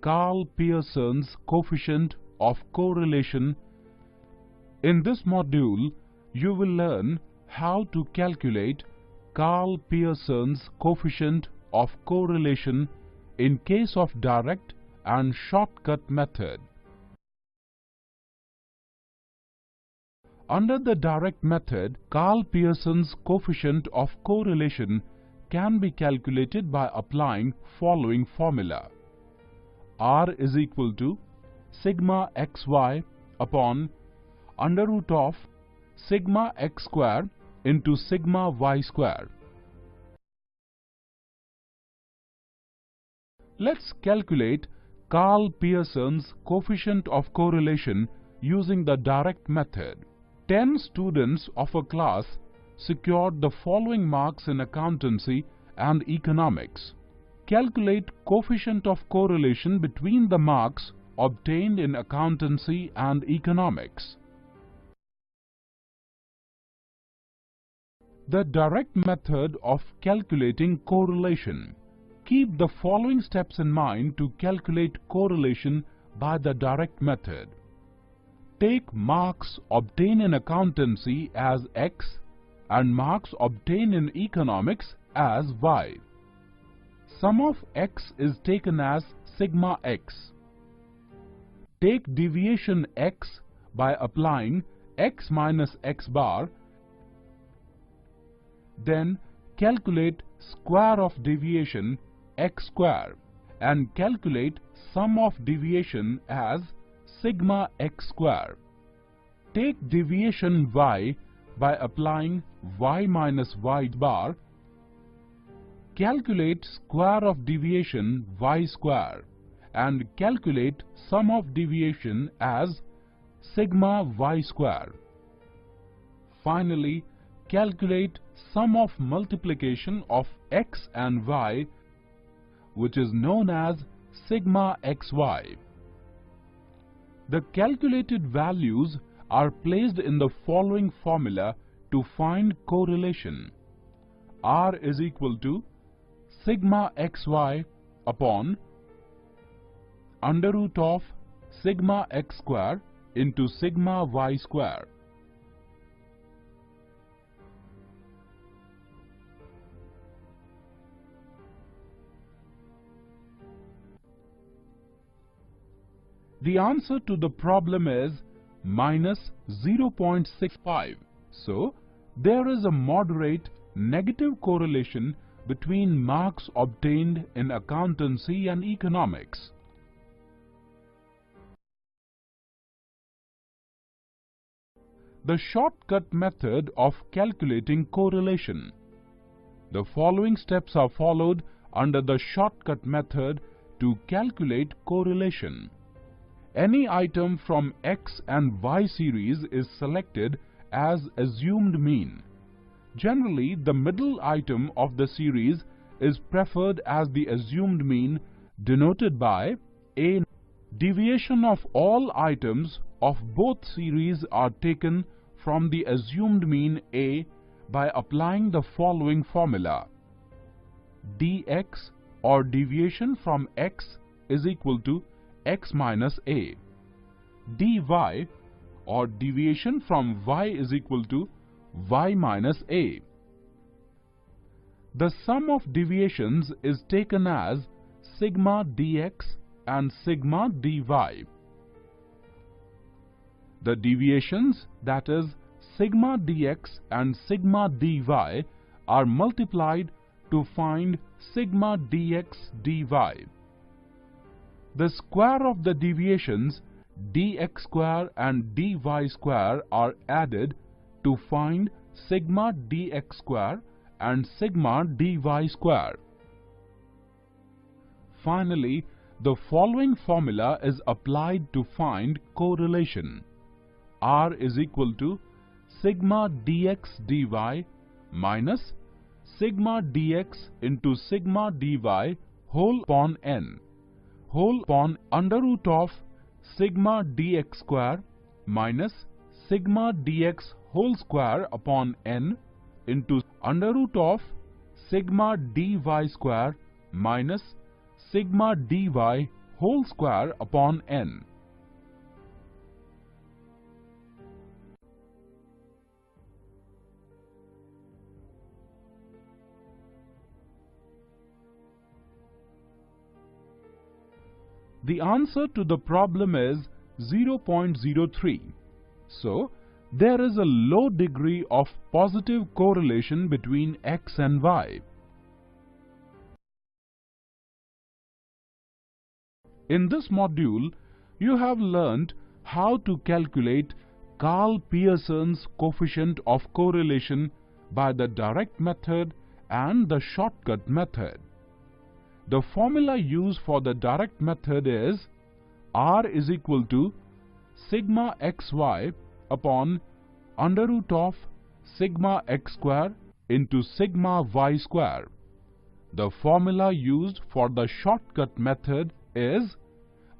Karl Pearson's coefficient of correlation. In this module, you will learn how to calculate Karl Pearson's coefficient of correlation in case of direct and shortcut method. Under the direct method, Karl Pearson's coefficient of correlation can be calculated by applying following formula. R is equal to sigma xy upon under root of sigma x square into sigma y square. Let's calculate Karl Pearson's coefficient of correlation using the direct method. 10 students of a class secured the following marks in accountancy and economics. Calculate coefficient of correlation between the marks obtained in accountancy and economics. The direct method of calculating correlation. Keep the following steps in mind to calculate correlation by the direct method. Take marks obtained in accountancy as X and marks obtained in economics as Y. Sum of X is taken as sigma X. Take deviation X by applying X minus X bar. Then calculate square of deviation X square and calculate sum of deviation as sigma X square. Take deviation Y by applying Y minus Y bar. Calculate square of deviation Y square and calculate sum of deviation as sigma Y square. Finally, calculate sum of multiplication of X and Y, which is known as sigma xy. The calculated values are placed in the following formula to find correlation. R is equal to sigma xy upon under root of sigma x square into sigma y square. The answer to the problem is minus 0.65. So, there is a moderate negative correlation between marks obtained in accountancy and economics. The shortcut method of calculating correlation. The following steps are followed under the shortcut method to calculate correlation. Any item from X and Y series is selected as assumed mean. Generally, the middle item of the series is preferred as the assumed mean, denoted by A. Deviation of all items of both series are taken from the assumed mean A by applying the following formula. dx or deviation from X is equal to X minus A. dy or deviation from Y is equal to Y minus A. The sum of deviations is taken as sigma dx and sigma dy. The deviations, that is sigma dx and sigma dy, are multiplied to find sigma dx dy. The square of the deviations dx square and dy square are added to find sigma dx square and sigma dy square. Finally, the following formula is applied to find correlation. R is equal to sigma dx dy minus sigma dx into sigma dy whole upon n, whole upon under root of sigma dx square minus sigma dx whole square upon n into under root of sigma dy square minus sigma dy whole square upon n. The answer to the problem is 0.03. So, there is a low degree of positive correlation between x and y. In this module, you have learnt how to calculate Karl Pearson's coefficient of correlation by the direct method and the shortcut method. The formula used for the direct method is R is equal to sigma xy upon under root of sigma x square into sigma y square. The formula used for the shortcut method is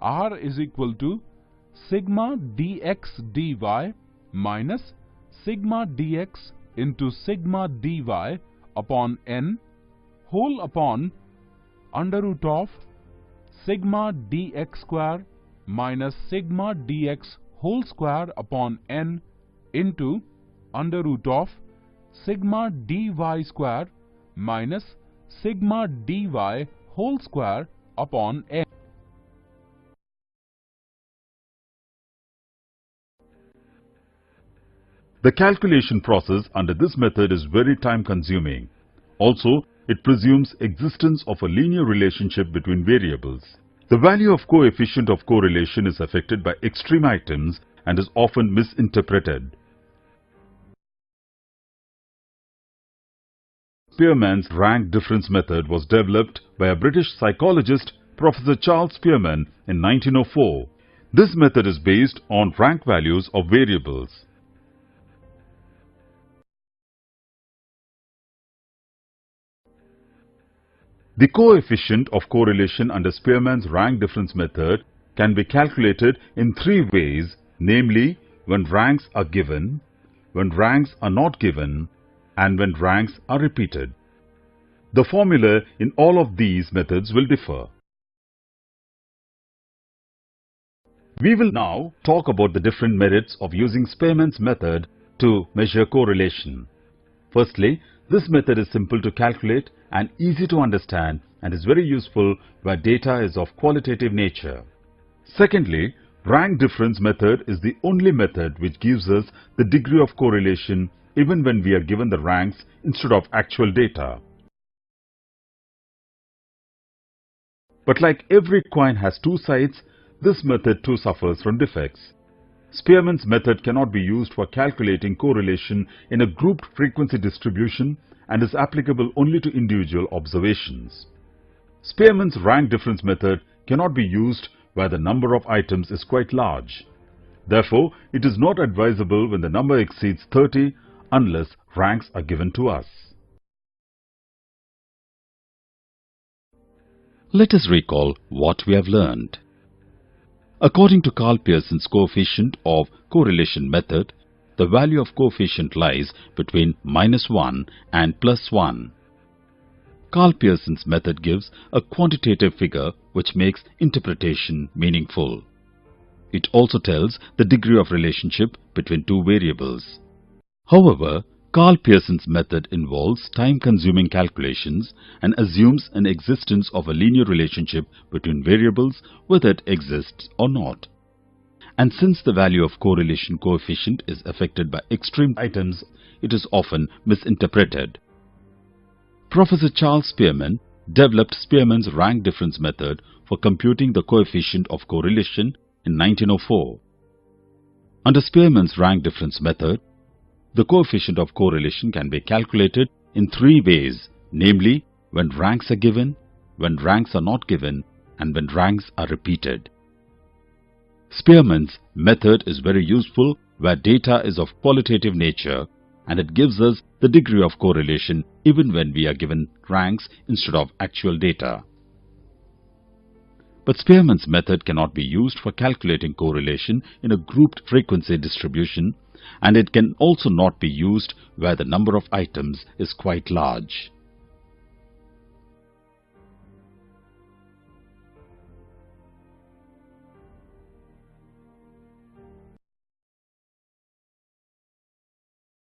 R is equal to sigma dx dy minus sigma dx into sigma dy upon n whole upon under root of sigma dx square minus sigma dx whole square upon n into under root of sigma dy square minus sigma dy whole square upon n. The calculation process under this method is very time consuming. Also, it presumes existence of a linear relationship between variables. The value of coefficient of correlation is affected by extreme items and is often misinterpreted. Spearman's rank difference method was developed by a British psychologist, Professor Charles Spearman, in 1904. This method is based on rank values of variables. The coefficient of correlation under Spearman's rank difference method can be calculated in three ways, namely when ranks are given, when ranks are not given, and when ranks are repeated. The formula in all of these methods will differ. We will now talk about the different merits of using Spearman's method to measure correlation. Firstly, this method is simple to calculate and easy to understand and is very useful where data is of qualitative nature. Secondly, rank difference method is the only method which gives us the degree of correlation even when we are given the ranks instead of actual data. But like every coin has two sides, this method too suffers from defects. Spearman's method cannot be used for calculating correlation in a grouped frequency distribution and is applicable only to individual observations. Spearman's rank difference method cannot be used where the number of items is quite large. Therefore, it is not advisable when the number exceeds 30 unless ranks are given to us. Let us recall what we have learned. According to Karl Pearson's coefficient of correlation method, the value of coefficient lies between -1 and +1. Karl Pearson's method gives a quantitative figure which makes interpretation meaningful. It also tells the degree of relationship between two variables. However, Karl Pearson's method involves time-consuming calculations and assumes an existence of a linear relationship between variables whether it exists or not. And since the value of correlation coefficient is affected by extreme items, it is often misinterpreted. Professor Charles Spearman developed Spearman's rank difference method for computing the coefficient of correlation in 1904. Under Spearman's rank difference method, the coefficient of correlation can be calculated in three ways, namely when ranks are given, when ranks are not given, and when ranks are repeated. Spearman's method is very useful where data is of qualitative nature and it gives us the degree of correlation even when we are given ranks instead of actual data. But Spearman's method cannot be used for calculating correlation in a grouped frequency distribution, and it can also not be used where the number of items is quite large.